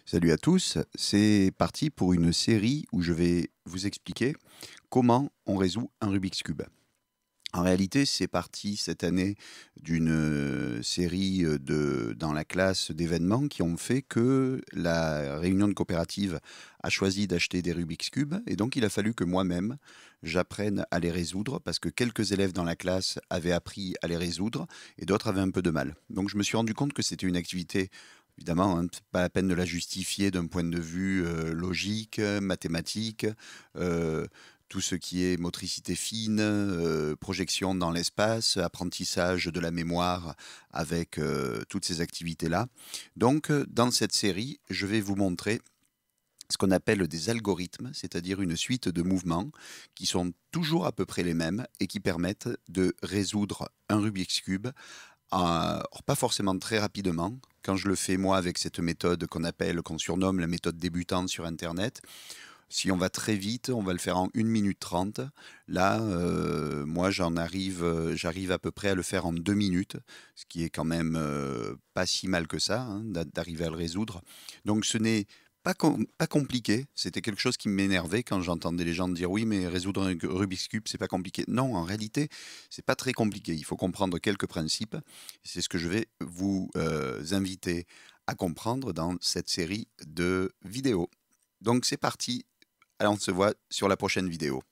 Salut à tous, c'est parti pour une série où je vais vous expliquer comment on résout un Rubik's Cube. En réalité, c'est parti cette année d'une série dans la classe d'événements qui ont fait que la réunion de coopérative a choisi d'acheter des Rubik's Cube et donc il a fallu que moi-même j'apprenne à les résoudre parce que quelques élèves dans la classe avaient appris à les résoudre et d'autres avaient un peu de mal. Donc je me suis rendu compte que c'était une activité. Évidemment, hein, c'est pas la peine de la justifier d'un point de vue logique, mathématique, euh, tout ce qui est motricité fine, projection dans l'espace, apprentissage de la mémoire avec toutes ces activités-là. Donc, dans cette série, je vais vous montrer ce qu'on appelle des algorithmes, c'est-à-dire une suite de mouvements qui sont toujours à peu près les mêmes et qui permettent de résoudre un Rubik's Cube, or pas forcément très rapidement. Quand je le fais moi avec cette méthode qu'on surnomme la méthode débutante sur Internet, si on va très vite, on va le faire en 1 minute 30. Là, moi, j'arrive à peu près à le faire en 2 minutes, ce qui est quand même pas si mal que ça, hein, d'arriver à le résoudre. Donc, ce n'est pas compliqué. C'était quelque chose qui m'énervait quand j'entendais les gens dire oui, mais résoudre un Rubik's Cube, c'est pas compliqué. Non, en réalité, c'est pas très compliqué. Il faut comprendre quelques principes. C'est ce que je vais vous inviter à comprendre dans cette série de vidéos. Donc c'est parti, alors on se voit sur la prochaine vidéo.